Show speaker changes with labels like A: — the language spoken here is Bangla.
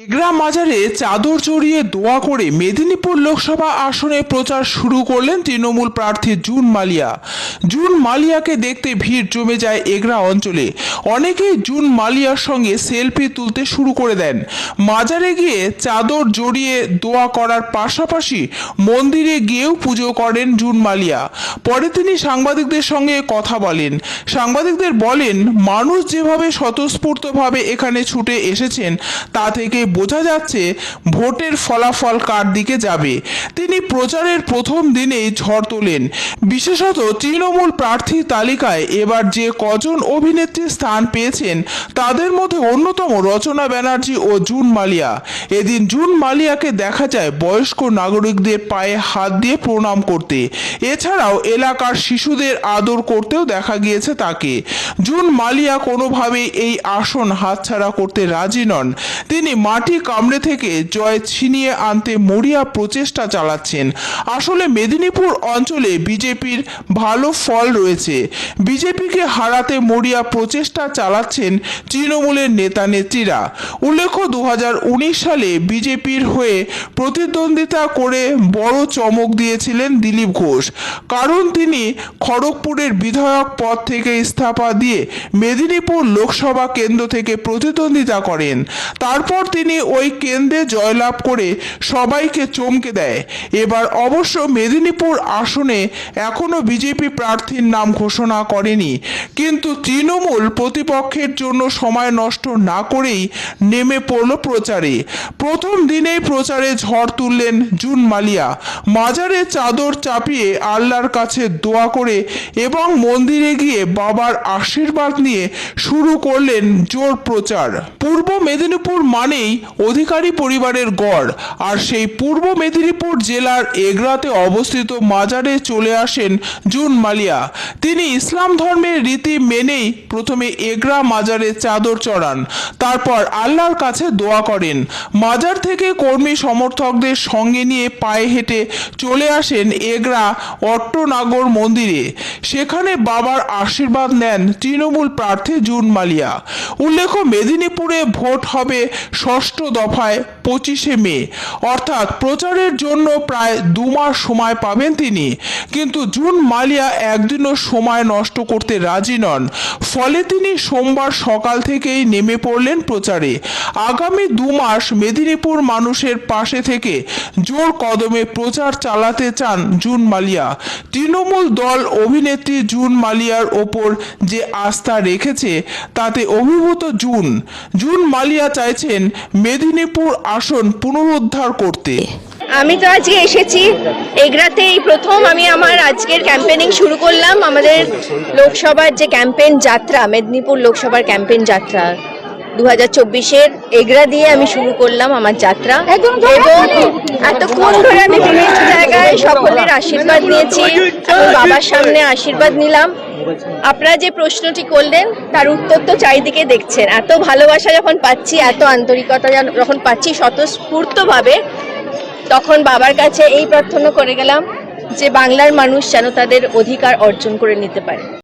A: এগরা মাজারে চাদর জড়িয়ে দোয়া করে মেদিনীপুর লোকসভা আসনে প্রচার শুরু করলেন তৃণমূল প্রার্থী জুন মালিয়া। জুন মালিয়াকে দেখতে ভিড় জমে যায় এগরা অঞ্চলে। অনেকেই জুন মালিয়ার সঙ্গে সেলফি তুলতে শুরু করে দেন। মাজারে গিয়ে চাদর জড়িয়ে দোয়া করার পাশাপাশি মন্দিরে গিয়েও পুজো করেন জুন মালিয়া। পরে তিনি সাংবাদিকদের সঙ্গে কথা বলেন। সাংবাদিকদের বলেন, মানুষ যেভাবে স্বতঃস্ফূর্তভাবে এখানে ছুটে এসেছেন তা থেকে বোঝা যাচ্ছে ভোটের ফলাফল কার দিকে যাবে। তিনি প্রচারের প্রথম দিনেই ঝড় তোলেন। বিশেষত তৃণমূল প্রার্থী তালিকায় এবার যে কজন অভিনেত্রী স্থান পেয়েছেন তাদের মধ্যে অন্যতম রচনা ব্যানার্জি ও জুন মালিয়া। এদিন জুন মালিয়াকে দেখা যায় বয়স্ক নাগরিকদের পায়ে হাত দিয়ে প্রণাম করতে। এছাড়াও এলাকার শিশুদের আদর করতেও দেখা গিয়েছে তাকে। জুন মালিয়া কোনোভাবেই এই আসন হাতছাড়া করতে রাজি নন। তিনি মাটি কামড়ে থেকে জয় ছিনিয়ে আনতে মরিয়া প্রচেষ্টা চালাচ্ছেন। আসলে মেদিনীপুর অঞ্চলে বিজেপির ভালো ফল রয়েছে। বিজেপিকে হারাতে মরিয়া প্রচেষ্টা চালাচ্ছেন তৃণমূলের নেতা নেত্রীরা। উল্লেখ্য, 2019 সালে বিজেপির হয়ে প্রতিদ্বন্দ্বিতা করে বড় চমক দিয়েছিলেন দিলীপ ঘোষ। কারণ তিনি খড়গপুরের বিধায়ক পদ থেকে ইস্তফা দিয়ে মেদিনীপুর লোকসভা কেন্দ্র থেকে প্রতিদ্বন্দ্বিতা করেন। তারপর তিনি ওই কেন্দ্রে জয়লাভ করে সবাইকে চমকে দেয়। এবার অবশ্য মেদিনীপুর আসনে এখনও বিজেপি প্রার্থীর নাম ঘোষণা করেনি, কিন্তু তৃণমূল প্রতিপক্ষের জন্য সময় নষ্ট না করেই নেমে পড়ল প্রচারে। প্রথম দিনেই প্রচারে ঝড় তুললেন জুন মালিয়া। মাজারে চাদর চাপিয়ে আল্লাহর কাছে দোয়া করে এবং মন্দিরে গিয়ে বাবার আশীর্বাদ নিয়ে শুরু করলেন জোর প্রচার। পূর্ব মেদিনীপুর মানেই অধিকারী পরিবারের গড়, আর সেই পূর্ব মেদিনীপুর জেলার এগরাতে অবস্থিত মাজারে চলে আসেন জুন মালিয়া। তিনি ইসলাম ধর্মের রীতি মেনেই প্রথমে এগরা মাজারে চাদর চড়ান, তারপর আল্লাহর কাছে দোয়া করেন। মাজার থেকে কর্মী সমর্থকদের সঙ্গে নিয়ে পায়ে হেঁটে চলে আসেন এগরা অট্টনাগর মন্দিরে। সেখানে বাবার আশীর্বাদ নেন তৃণমূল প্রার্থী জুন মালিয়া। উল্লেখ্য, মেদিনীপুরে ভোট হবে ষষ্ঠ দফায় 25শে মে, অর্থাৎ প্রচারের জন্য প্রায় 2 মাস সময় পাবেন তিনি। কিন্তু জুন মালিয়া একদিনও সময় নষ্ট করতে রাজি নন। ফলে তিনি সোমবার সকাল থেকেই নেমে পড়লেন প্রচারে। আগামী 2 মাস মেদিনীপুর মানুষের পাশে থেকে জোর কদমে প্রচার চালাতে চান জুন মালিয়া। তৃণমূল দল অভিনেত্রী জুন মালিয়ার ওপর যে আস্থা রেখেছে তাতে অভিভূত জুন মালিয়া চাইছেন মেদিনীপুর আসন পুনরুদ্ধার করতে।
B: আমি তো আজকে এসেছি এগরাতে, এই প্রথম আমি আমার আজকের ক্যাম্পেনিং শুরু করলাম। আমাদের লোকসভার যে ক্যাম্পেইন যাত্রা, মেদিনীপুর লোকসভার ক্যাম্পেইন যাত্রা 2024-এর এগরা দিয়ে আমি শুরু করলাম আমার যাত্রা। এবং এতক্ষণ ধরে আমি বিভিন্ন জায়গায় সকলের আশীর্বাদ নিয়েছি এবং বাবার সামনে আশীর্বাদ নিলাম। আপনারা যে প্রশ্নটি করলেন তার উত্তর তো চারিদিকে দেখছেন। এত ভালোবাসা যখন পাচ্ছি, এত আন্তরিকতা যখন পাচ্ছি স্বতঃস্ফূর্তভাবে, তখন বাবার কাছে এই প্রার্থনা করে গেলাম যে বাংলার মানুষ যেন তাদের অধিকার অর্জন করে নিতে পারে।